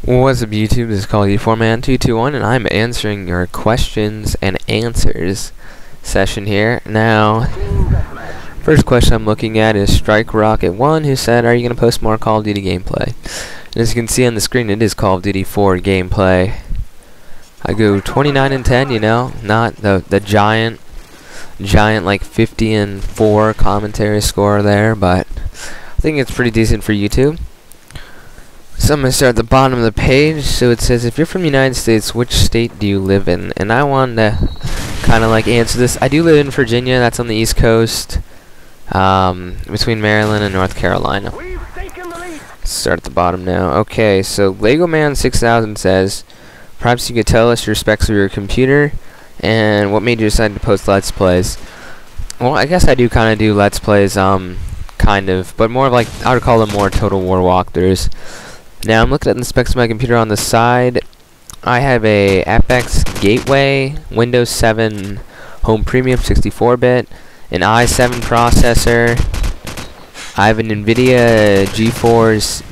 What's up YouTube, this is Call of Duty 4Man221 and I'm answering your questions and answers session here. Now, first question I'm looking at is Strike Rocket 1, who said, are you going to post more Call of Duty gameplay? And as you can see on the screen, it is Call of Duty 4 gameplay. I go 29 and 10, you know, not the giant like 50 and 4 commentary score there, but I think it's pretty decent for YouTube. So I'm going to start at the bottom of the page. So it says, if you're from the United States, which state do you live in? And I wanted to kind of like answer this. I do live in Virginia. That's on the East Coast, between Maryland and North Carolina. Start at the bottom now. Okay, so Lego Man 6000 says, perhaps you could tell us your specs of your computer and what made you decide to post Let's Plays. Well, I guess I do kind of do Let's Plays, kind of, but more of like, I would call them more Total War walkthroughs. Now I'm looking at the specs of my computer on the side. I have a FX Gateway, Windows 7 Home Premium 64-bit, an i7 processor. I have an NVIDIA GeForce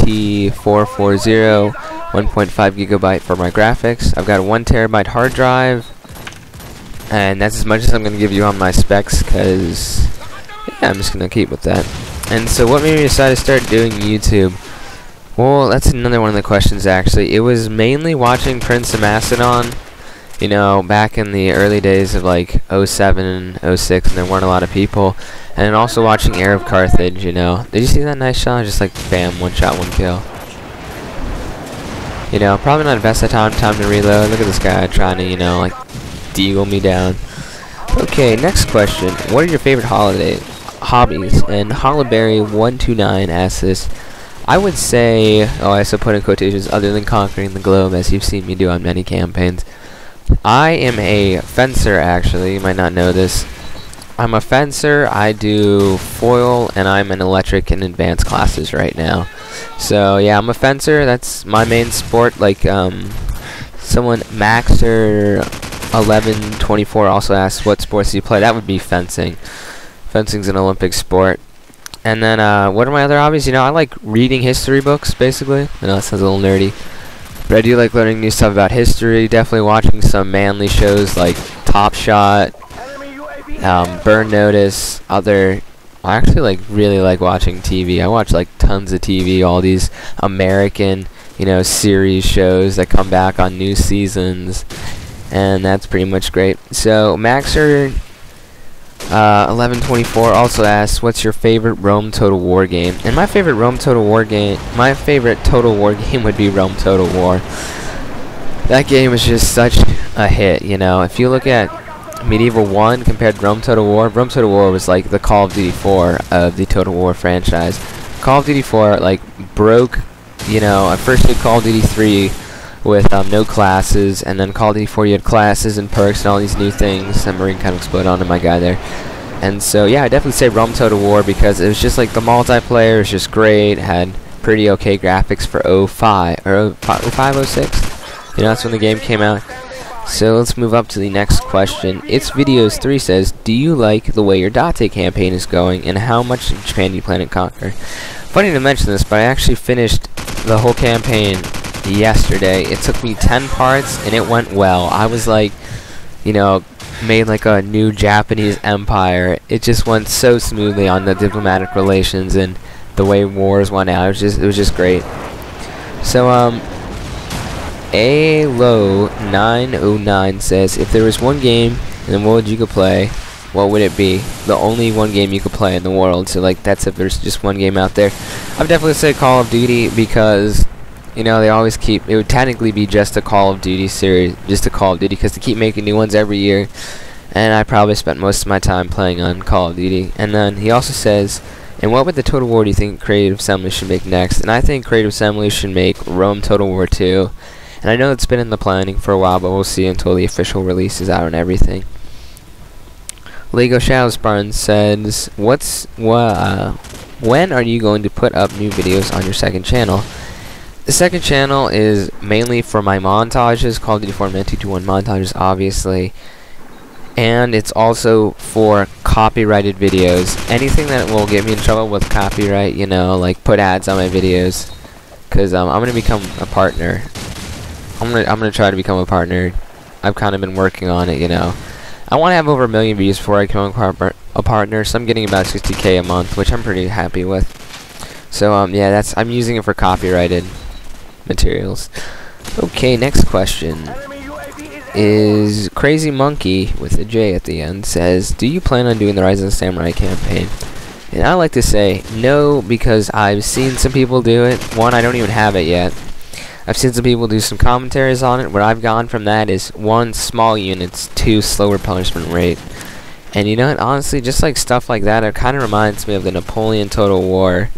GT440, 1.5 gigabyte for my graphics. I've got a 1 terabyte hard drive, and that's as much as I'm going to give you on my specs, because yeah, I'm just going to keep with that. And so what made me decide to start doing YouTube? Well, that's another one of the questions, actually. It was mainly watching Prince of Macedon, you know, back in the early days of like 07 and 06, and there weren't a lot of people. And then also watching Heir of Carthage, you know. Did you see that nice shot? Just like, bam, one shot, one kill. You know, probably not the best time to reload. Look at this guy trying to, you know, like, deagle me down. Okay, next question. What are your favorite hobbies? And Hollyberry129 asks this. I would say, oh, I also put in quotations, other than conquering the globe, as you've seen me do on many campaigns. I am a fencer, actually. You might not know this. I'm a fencer. I do foil, and I'm in electric and advanced classes right now. So, yeah, I'm a fencer. That's my main sport. Like, someone, Maxer1124 also asked, what sports do you play? That would be fencing. Fencing's an Olympic sport. And then, what are my other hobbies? You know, I like reading history books, basically. I know that sounds a little nerdy, but I do like learning new stuff about history. Definitely watching some manly shows like Top Shot, Burn Notice, I actually like really like watching TV. I watch like tons of TV, all these American, you know, series shows that come back on new seasons, and that's pretty much great. So, Maxer 1124 also asks, what's your favorite Rome Total War game? And my favorite Total War game would be Rome Total War. That game is just such a hit, you know. If you look at Medieval 1 compared to Rome Total War was like the Call of Duty 4 of the Total War franchise. Call of Duty 4 like broke, you know, I first did Call of Duty 3 with no classes, and then Call of Duty 4 you had classes and perks and all these new things. That Marine kind of exploded onto my guy there. And so yeah, I definitely say Rome Total War, because it was just like the multiplayer was just great, had pretty okay graphics for 05 or 05, 06. You know, that's when the game came out. So let's move up to the next question. It's Videos 3 says, do you like the way your Date campaign is going, and how much in Japan do you plan to conquer? Funny to mention this, but I actually finished the whole campaign yesterday. It took me 10 parts and it went well. I was like, you know, made like a new Japanese empire. It just went so smoothly on the diplomatic relations and the way wars went out. It was just great. So ALO909 says, if there was one game in the world you could play, what would it be? The only one game you could play in the world. So like, that's if there's just one game out there. I would definitely say Call of Duty, because you know, they always keep, it would technically be just a Call of Duty series, just a Call of Duty, because they keep making new ones every year, and I probably spent most of my time playing on Call of Duty. And then he also says, and what would the Total War do you think Creative Assembly should make next? And I think Creative Assembly should make Rome Total War 2, and I know it's been in the planning for a while, but we'll see until the official release is out and everything. Lego Shadows Barnes says, when are you going to put up new videos on your second channel? The second channel is mainly for my montages, Call of Duty 4Man221 montages, obviously. And it's also for copyrighted videos. Anything that will get me in trouble with copyright, you know, like put ads on my videos, because I'm gonna become a partner. I'm gonna try to become a partner. I've kind of been working on it, you know. I want to have over 1 million views before I become a partner, so I'm getting about 60K a month, which I'm pretty happy with. So yeah, I'm using it for copyrighted materials. Okay, next question is Crazy Monkey with a J at the end says, do you plan on doing the Rise of the Samurai campaign? And I like to say no, because I've seen some people do it. One, I don't even have it yet. I've seen some people do some commentaries on it. Where I've gone from that is 1, small units, 2, slower punishment rate. And you know what, honestly, just like stuff like that, it kind of reminds me of the Napoleon Total War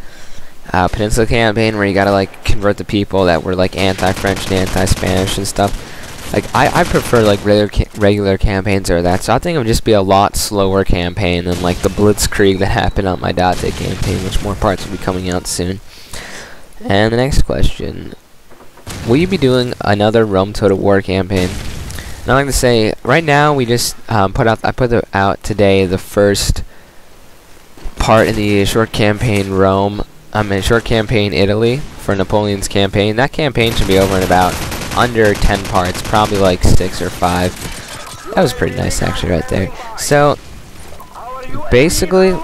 Peninsula campaign, where you gotta like convert the people that were like anti-French and anti-Spanish and stuff. Like I prefer like regular campaigns or that, so I think it would just be a lot slower campaign than like the Blitzkrieg that happened on my Date campaign, which more parts will be coming out soon. And the next question, will you be doing another Rome Total War campaign? And I like to say, right now we just I put out today the first part in the short campaign Rome. Short campaign Italy for Napoleon's campaign. That campaign should be over in about under 10 parts, probably like 6 or 5. That was pretty nice actually right there. So basically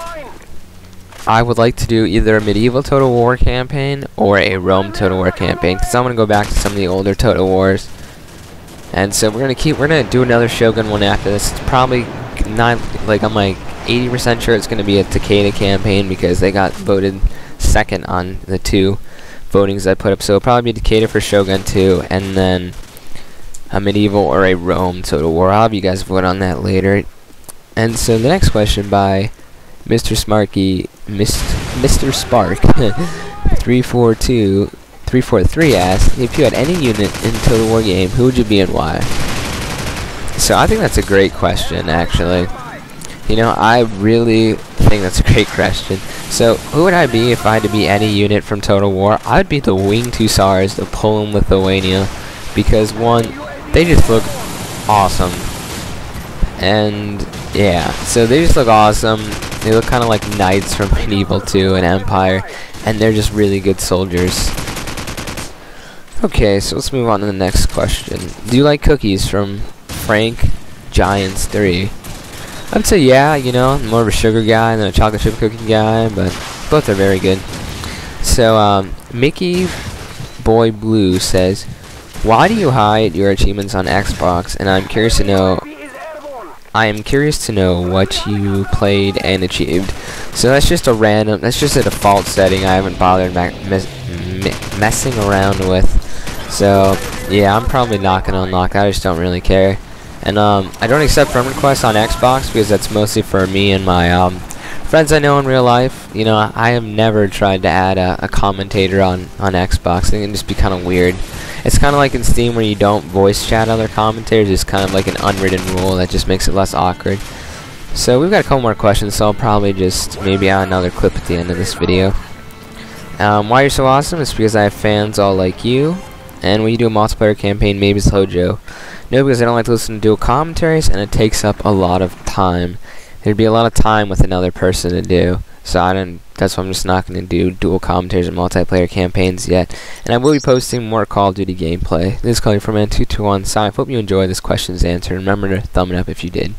I would like to do either a medieval Total War campaign or a Rome Total War campaign, because I'm gonna go back to some of the older Total Wars. And so we're gonna do another Shogun one after this. It's probably not like, I'm like 80% sure it's gonna be a Takeda campaign, because they got voted second on the 2 votings I put up. So it'll probably be Takeda for Shogun 2, and then a medieval or a Rome Total War. I'll have you guys vote on that later. And so the next question by Mr. Spark 343 asks, if you had any unit in Total War game, who would you be and why? So I think that's a great question, actually. You know, I really think that's a great question. So, who would I be if I had to be any unit from Total War? I would be the Winged Hussars of Poland, Lithuania, because 1, they just look awesome. And yeah, so they just look awesome. They look kind of like knights from Medieval 2 and Empire, and they're just really good soldiers. Okay, so let's move on to the next question. Do you like cookies? From Frank Giants 3. I'd say yeah, you know, I'm more of a sugar guy than a chocolate chip cookie guy, but both are very good. So, Mickey Boy Blue says, why do you hide your achievements on Xbox? And I'm curious to know what you played and achieved. So that's just a default setting I haven't bothered messing around with. So, yeah, I'm probably not gonna unlock that, I just don't really care. And I don't accept friend requests on Xbox, because that's mostly for me and my friends I know in real life. You know, I have never tried to add a commentator on Xbox. I think it'd just be kind of weird. It's kind of like in Steam where you don't voice chat other commentators. It's kind of like an unwritten rule that just makes it less awkward. So we've got a couple more questions, so I'll probably just maybe add another clip at the end of this video. Why you're so awesome is because I have fans all like you. And when you do a multiplayer campaign, maybe it's Hojo. No, because I don't like to listen to dual commentaries, and it takes up a lot of time. There'd be a lot of time with another person to do. So that's why I'm just not going to do dual commentaries and multiplayer campaigns yet. And I will be posting more Call of Duty gameplay. This is Call from Man221. So I hope you enjoyed this question's answer. Remember to thumb it up if you did.